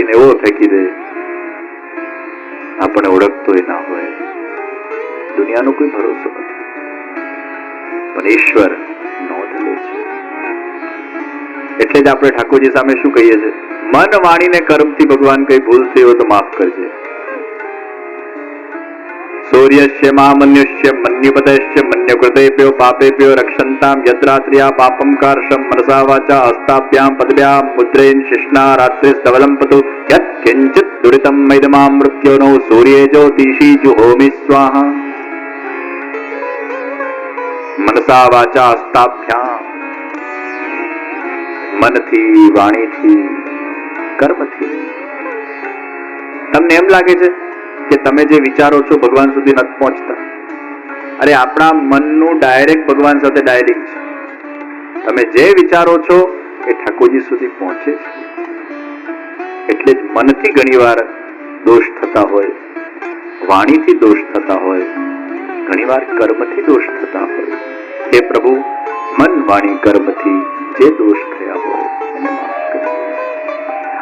લઈને એવો ફેંકી દે, આપણને ઓળખતોય ના હોય. દુનિયાનો કોઈ ભરોસો નથી, પણ ઈશ્વર નોંધ લે છે. એટલે જ આપણે ઠાકોરજી સામે શું કહીએ છીએ? મન વાણી ને કર્મથી ભગવાન કઈ ભૂલ થઈ હોય તો માફ કરજે. સૂર્યસ્ય મામન્યુષ્ય મન્યુપતયશ્ય મન્યકૃતેભ્યો પાપેભ્યો રક્ષંતામ યદ્રાત્ર્યા પાપમ કાર્ષમ મનસા વાચા હસ્તાભ્યામ પદભ્યામ મુદ્રેન શિષ્ણા રાત્રિ ધવલમ પતુ યત કિંચિત દુરિતમ મૈદમામ મૃત્યોનો સૂર્યે જ્યોતિષી જુહોમિ સ્વાહા. મનસા વાચા હસ્તાભ્યામ, મનથી, વાણીથી, કર્મથી. તમને એમ લાગે છે કે તમે જે વિચારો છો ભગવાન સુધી નથી પહોંચતા? અરે આપણા મનનું ડાયરેક્ટ ભગવાન સાથે ડાયલિંગ છે. તમે જે વિચારો છો એ ઠાકોરજી સુધી પહોંચે છે. એટલે જ મનથી ઘણીવાર દોષ થતા હોય, વાણીથી દોષ થતા હોય, ઘણીવાર કર્મથી દોષ થતા હોય. હે પ્રભુ, મન વાણી કર્મથી જે દોષ થયા હોય એને માફ કરજો.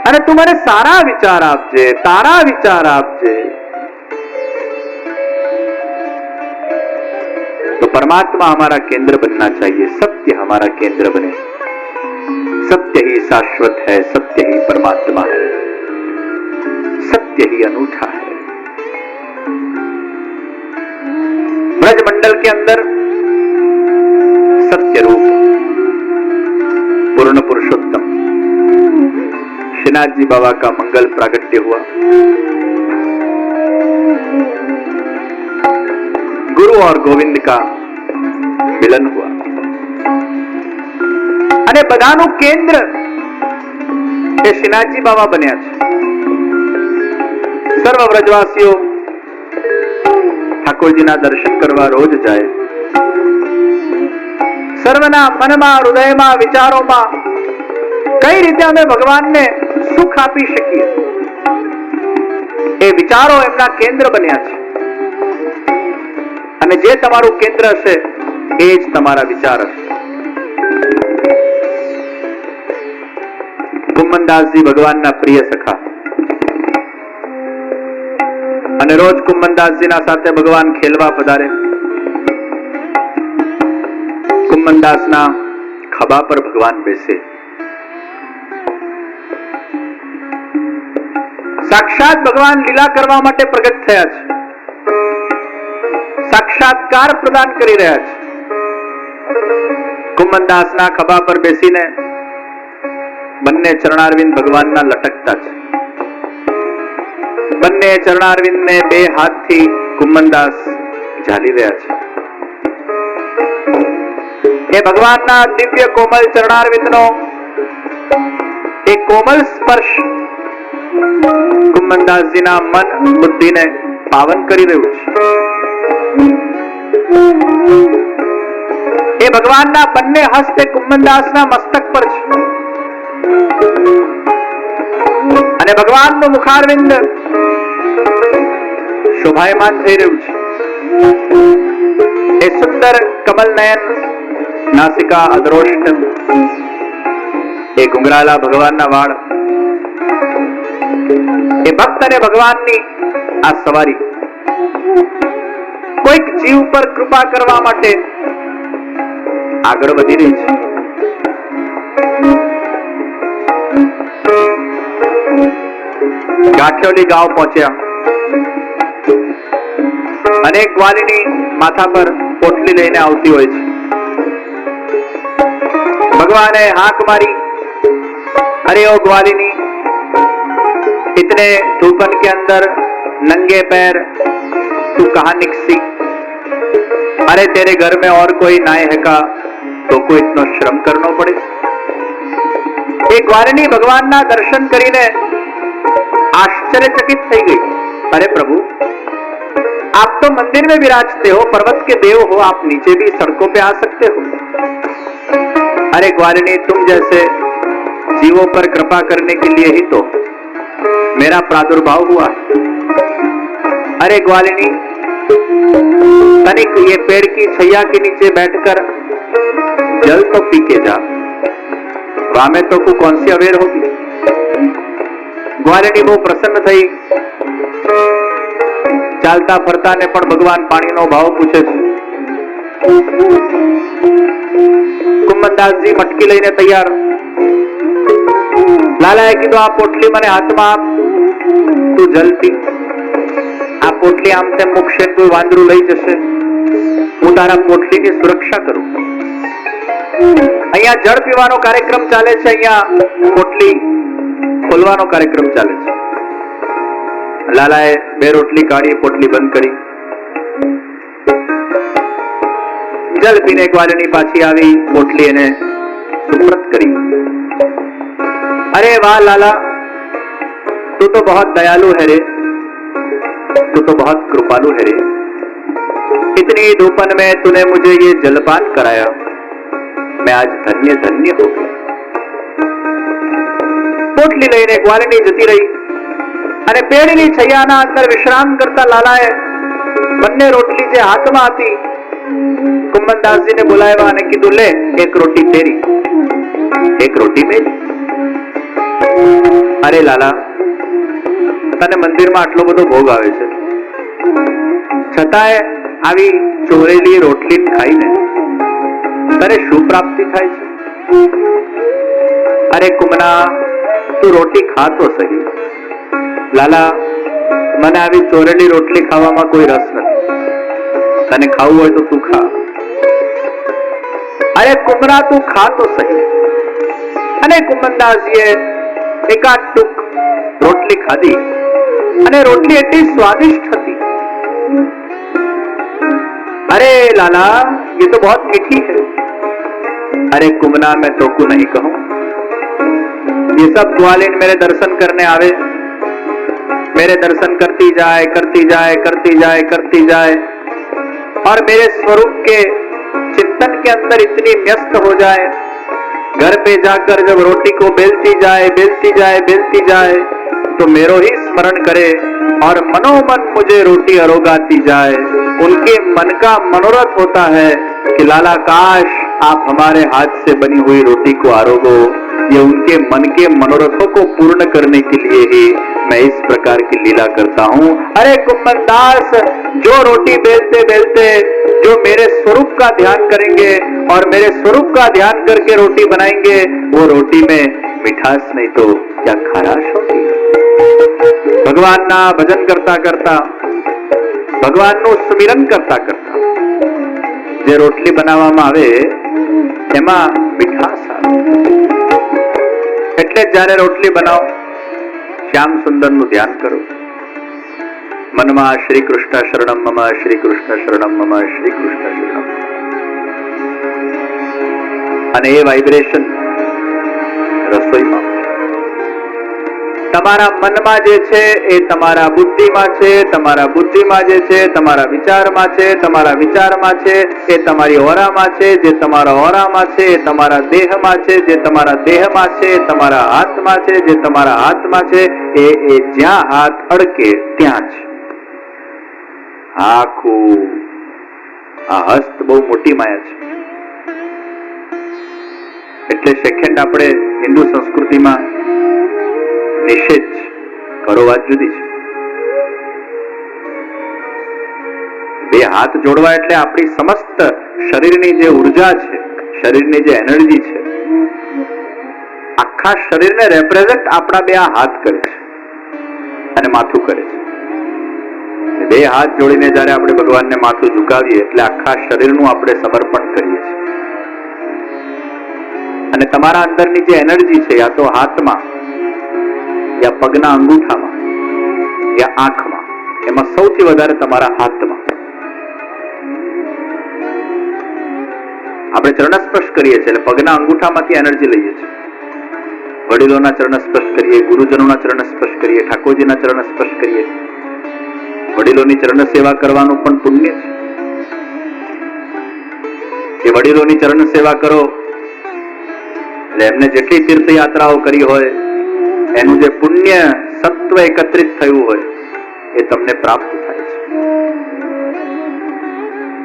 અને તું મને સારા વિચાર આપજે, તારા વિચાર આપજે. तो परमात्मा हमारा केंद्र बनना चाहिए, सत्य हमारा केंद्र बने. सत्य ही शाश्वत है, सत्य ही परमात्मा है, सत्य ही अनूठा है. ब्रज मंडल के अंदर सत्य रूप पूर्ण पुरुषोत्तम श्रीनाथ जी बाबा का मंगल प्रागट्य हुआ. गुरु और गोविंद का मिलन हुआ અને બધાનું કેન્દ્ર એ શ્રીનાથજી બાબા બન્યા છે. સર્વ વ્રજવાસીઓ ઠાકોરજીના દર્શન કરવા રોજ જાય. સર્વના મનમાં, હૃદયમાં, વિચારોમાં કઈ રીતે અમે ભગવાનને સુખ આપી શકીએ એ વિચારો એમના કેન્દ્ર બન્યા છે. અને જે તમારું કેન્દ્ર હશે એ જ તમારા વિચાર હશે. કુંમનદાસજી ભગવાનના પ્રિય સખા, અને રોજ કુંમનદાસજીના સાથે ભગવાન ખેલવા પધારે. કુંમનદાસના ખભા પર ભગવાન બેસે. સાક્ષાત ભગવાન લીલા કરવા માટે પ્રગટ થયા છે, સાક્ષાત્કાર પ્રદાન કરી રહ્યા છે. કુંમનદાસના ખભા પર બેસીને બંને ચરણારવિંદ ભગવાનના લટકતા છે. બંને ચરણારવિંદને બે હાથથી કુંમનદાસ ઝાલી રહ્યા છે. એ ભગવાનના દિવ્ય કોમલ ચરણારવિંદનો એ કોમલ સ્પર્શ કુંમનદાસજીના મન, બુદ્ધિને પાવન કરી રહ્યું છે. એ ભગવાનના બંને હસ્ત કુંમનદાસના મસ્તક પર છે અને ભગવાનનું મુખારવિંદ શોભાયમાન થઈ રહ્યું છે. એ સુંદર કમલ નયન, નાસિકા, અધરોષ્ટ, એ ઘુંઘરાલા ભગવાનના વાળ, એ ભક્ત અને ભગવાનની આ સવારી કોઈક જીવ પર કૃપા કરવા માટે આગળ વધી રહી છે. ગાંઠિયોલી ગાંવ પહોંચ્યા અને ગ્વાલીની માથા પર પોટલી લઈને આવતી હોય છે. ભગવાને હાક મારી, अरे ओ ग्वालिनी, इतने धूपन के अंदर नंगे पैर तू कहाँ निकसी? अरे तेरे घर में और कोई नाय है का तो को इतना श्रम करना पड़े? एक ग्वालिनी भगवान ना दर्शन करीने आश्चर्यचकित થઈ ગઈ. अरे प्रभु, आप तो मंदिर में विराजते हो, पर्वत के देव हो, आप नीचे भी सड़कों पे आ सकते हो. अरे ग्वालिनी, तुम जैसे जीवों पर कृपा करने के लिए ही तो मेरा प्रादुर्भाव हुआ. अरे ग्वालिनी, तनिक ये पेड़ की छैया के नीचे बैठकर जल तो पी के जा, वहां में तो कौन सी अवेर होगी. ગ્વાલિની બહુ પ્રસન્ન થઈ. ચાલતા ફરતા ને પણ ભગવાન પાણીનો ભાવ પૂછે છે. કુંભનદાસજી મટકી લઈને તૈયાર. લાલાએ કીધું આ પોટલી મને હાથમાં આપ, તું જલતી. આ પોટલી આમ તેમ મૂકશે, કોઈ વાંદરું લઈ જશે, હું તારા પોટલીની સુરક્ષા કરું. અહીંયા જળ પીવાનો કાર્યક્રમ ચાલે છે, અહીંયા પોટલી ખોલવાનો કાર્યક્રમ ચાલે છે. લાલાએ 2 રોટલી કાઢી, પોટલી બંધ કરી, જલ પીને ગ્વાલિની પાછી આવી, પોટલી એને સુપ્રત કરી. अरे वाह लाला, तू तो बहुत दयालु है रे, तू तो बहुत कृपालु है रे. इतनी दोपहर में तूने मुझे ये जलपान कराया, मैं आज धन्य धन्य हो गया. पोटली लઈને ગ્વાલિની જતી રહી અને પેડીની છૈયાના અંદર વિશ્રામ કરતા લાલાએ બંને રોટલી જે હાથમાં હતી કુંભનદાસજીને બોલાવ્યા અને કીધું, લે એક રોટી તેરી, એક રોટી મેરી. અરે લાલા, તને મંદિરમાં આટલો બધો ભોગ આવે છે, છતાંય આવી ચોરેલી રોટલી ખાઈને તને શું પ્રાપ્તિ થાય છે? અરે કુમના, તું રોટી ખાતો સહી. લાલા, મને આવી ચોરેલી રોટલી ખાવામાં કોઈ રસ નથી. તને ખાવું હોય તો તું ખા. અરે કુમના, તું ખાતો સહી. અને કુંભનદાસજીએ એકાદ ટૂંક રોટલી ખાધી અને રોટલી એટલી સ્વાદિષ્ટ હતી. अरे लाला, ये तो बहुत मीठी है. अरे कुमना, मैं तो को नहीं कहूं. ये सब ग्वालिन मेरे दर्शन करने आवे, मेरे दर्शन करती जाए करती जाए करती जाए करती जाए और मेरे स्वरूप के चिंतन के अंदर इतनी व्यस्त हो जाए, घर पे जाकर जब रोटी को बेलती जाए बेलती जाए बेलती जाए तो मेरो ही स्मरण करे और मनोमन मुझे रोटी अरोगाती जाए. उनके मन का मनोरथ होता है कि लाला, काश आप हमारे हाथ से बनी हुई रोटी को आरोगो. ये उनके मन के मनोरथों को पूर्ण करने के लिए ही मैं इस प्रकार की लीला करता हूँ. अरे कुंभनदास, जो रोटी बेलते बेलते जो मेरे स्वरूप का ध्यान करेंगे और मेरे स्वरूप का ध्यान करके रोटी बनाएंगे, वो रोटी में मिठास नहीं तो क्या खराश होगी. ભગવાનના ભજન કરતા કરતા, ભગવાનનું સુમિરન કરતા કરતા જે રોટલી બનાવવામાં આવે એમાં મીઠાશ આવે. એટલે જ્યારે રોટલી બનાવો, શ્યામ સુંદરનું ધ્યાન કરો. મનમાં શ્રી કૃષ્ણ શરણમ મમ, શ્રી કૃષ્ણ શરણમ મમ, શ્રી કૃષ્ણ શરણમ. અને એ વાઇબ્રેશન રસોઈમાં તમારા મનમાં જે છે એ તમારા બુદ્ધિમાં છે, તમારા બુદ્ધિમાં જે છે તમારા વિચારમાં છે, તમારા વિચારમાં છે એ તમારી ઓરામાં છે, જે તમારા ઓરામાં છે એ તમારા દેહમાં છે, જે તમારા દેહમાં છે એ તમારા હાથમાં છે, જે તમારા હાથમાં છે એ જ્યાં હાથ અડકે ત્યાં જ આખું આ હસ્ત બહુ મોટી માયા છે. એટલે સેકન્ડ આપણે હિન્દુ સંસ્કૃતિમાં નિષેધ કરો, વાત જુદી છે. બે હાથ જોડવા એટલે આપણી સમસ્ત શરીરની જે ઉર્જા છે, શરીરની જે એનર્જી છે, આખા શરીરને રેપ્રેઝન્ટ આપણા બે આ હાથ કરે છે અને માથું કરે છે. બે હાથ જોડીને જ્યારે આપણે ભગવાનને માથું ઝુકાવીએ એટલે આખા શરીરનું આપણે સમર્પણ કરીએ છીએ. અને તમારા અંદરની જે એનર્જી છે, યા તો હાથમાં, યા પગના અંગૂઠામાં, યા આંખમાં, એમાં સૌથી વધારે તમારા હાથમાં. આપણે ચરણ સ્પર્શ કરીએ છીએ એટલે પગના અંગૂઠામાંથી એનર્જી લઈએ છીએ. વડીલોના ચરણ સ્પર્શ કરીએ, ગુરુજનોના ચરણ સ્પર્શ કરીએ, ઠાકોરજીના ચરણ સ્પર્શ કરીએ. વડીલોની ચરણ સેવા કરવાનું પણ પુણ્ય છે. એ વડીલોની ચરણ સેવા કરો એટલે એમને જેટલી તીર્થયાત્રાઓ કરી હોય એનું જે પુણ્ય સત્વ એકત્રિત થયું હોય એ તમને પ્રાપ્ત થાય છે.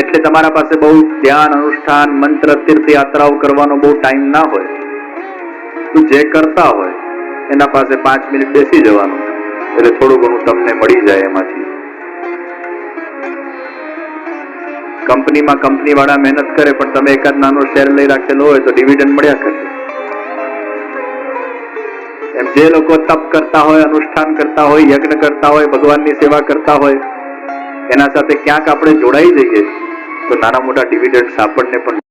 એટલે તમારા પાસે બહુ ધ્યાન, અનુષ્ઠાન, મંત્ર, તીર્થયાત્રાઓ કરવાનો બહુ ટાઈમ ના હોય તો જે કરતા હોય એના પાસે 5 મિનિટ બેસી જવાનું, એટલે થોડું ઘણું તમને મળી જાય એમાંથી. કંપનીમાં કંપની વાળા મહેનત કરે, પણ તમે એકાદ નાનો શેર લઈ રાખેલો હોય તો ડિવિડન્ડ મળ્યા કરે. એમ જે લોકો તપ કરતા હોય, અનુષ્ઠાન કરતા હોય, યજ્ઞ કરતા હોય, ભગવાનની સેવા કરતા હોય, એના સાથે ક્યાંક આપણે જોડાઈ જઈએ તો નાના મોટા ડિવિડન્ડ આપણને પણ